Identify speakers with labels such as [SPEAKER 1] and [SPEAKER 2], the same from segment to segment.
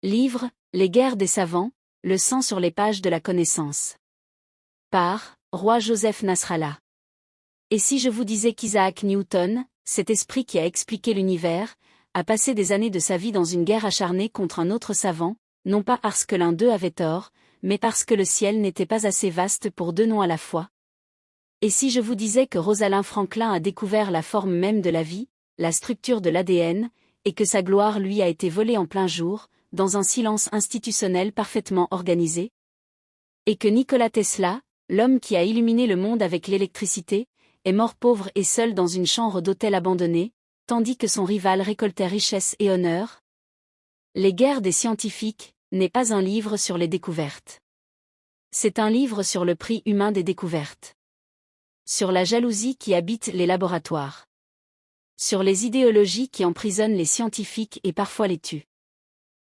[SPEAKER 1] Livre, Les guerres des savants, le sang sur les pages de la connaissance. Par Roi Joseph Nasrallah. Et si je vous disais qu'Isaac Newton, cet esprit qui a expliqué l'univers, a passé des années de sa vie dans une guerre acharnée contre un autre savant, non pas parce que l'un d'eux avait tort, mais parce que le ciel n'était pas assez vaste pour deux noms à la fois? Et si je vous disais que Rosalind Franklin a découvert la forme même de la vie, la structure de l'ADN, et que sa gloire lui a été volée en plein jour, dans un silence institutionnel parfaitement organisé? Et que Nikola Tesla, l'homme qui a illuminé le monde avec l'électricité, est mort pauvre et seul dans une chambre d'hôtel abandonnée, tandis que son rival récoltait richesse et honneur? Les guerres des scientifiques n'est pas un livre sur les découvertes. C'est un livre sur le prix humain des découvertes. Sur la jalousie qui habite les laboratoires. Sur les idéologies qui emprisonnent les scientifiques et parfois les tuent.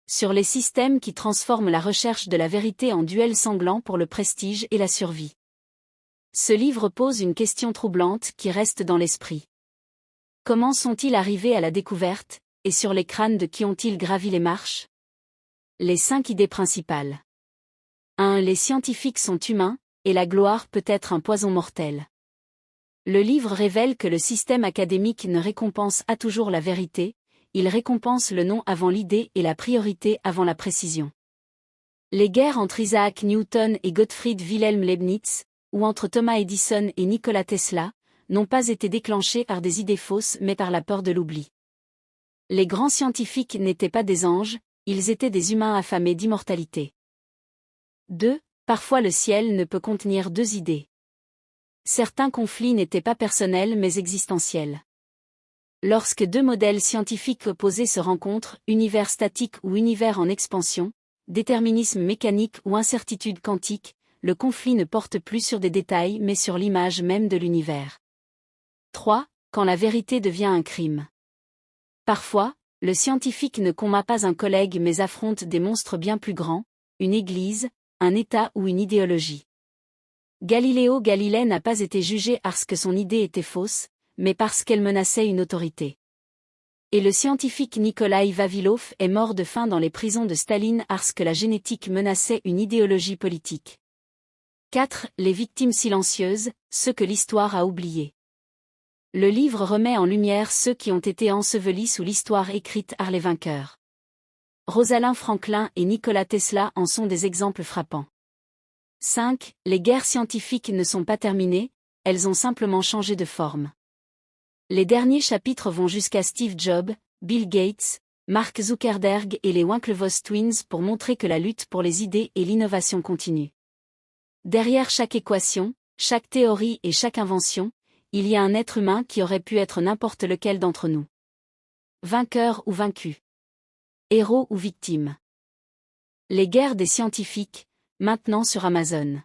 [SPEAKER 1] Sur les systèmes qui transforment la recherche de la vérité en duel sanglant pour le prestige et la survie. Ce livre pose une question troublante qui reste dans l'esprit. Comment sont-ils arrivés à la découverte, et sur les crânes de qui ont-ils gravi les marches? Les 5 idées principales. 1. Les scientifiques sont humains, et la gloire peut être un poison mortel. Le livre révèle que le système académique ne récompense pas toujours la vérité, il récompense le nom avant l'idée et la priorité avant la précision. Les guerres entre Isaac Newton et Gottfried Wilhelm Leibniz, ou entre Thomas Edison et Nikola Tesla, n'ont pas été déclenchées par des idées fausses mais par la peur de l'oubli. Les grands scientifiques n'étaient pas des anges, ils étaient des humains affamés d'immortalité. 2. Parfois le ciel ne peut contenir 2 idées. Certains conflits n'étaient pas personnels mais existentiels. Lorsque 2 modèles scientifiques opposés se rencontrent, univers statique ou univers en expansion, déterminisme mécanique ou incertitude quantique, le conflit ne porte plus sur des détails mais sur l'image même de l'univers. 3. Quand la vérité devient un crime. Parfois, le scientifique ne combat pas un collègue mais affronte des monstres bien plus grands, une église, un État ou une idéologie. Galiléo Galilei n'a pas été jugé parce que son idée était fausse, mais parce qu'elle menaçait une autorité. Et le scientifique Nikolaï Vavilov est mort de faim dans les prisons de Staline parce que la génétique menaçait une idéologie politique. 4. Les victimes silencieuses, ceux que l'histoire a oubliés. Le livre remet en lumière ceux qui ont été ensevelis sous l'histoire écrite par les vainqueurs. Rosalind Franklin et Nikola Tesla en sont des exemples frappants. 5. Les guerres scientifiques ne sont pas terminées, elles ont simplement changé de forme. Les derniers chapitres vont jusqu'à Steve Jobs, Bill Gates, Mark Zuckerberg et les Winklevoss Twins pour montrer que la lutte pour les idées et l'innovation continue. Derrière chaque équation, chaque théorie et chaque invention, il y a un être humain qui aurait pu être n'importe lequel d'entre nous. Vainqueur ou vaincu. Héros ou victime. Les guerres des scientifiques, maintenant sur Amazon.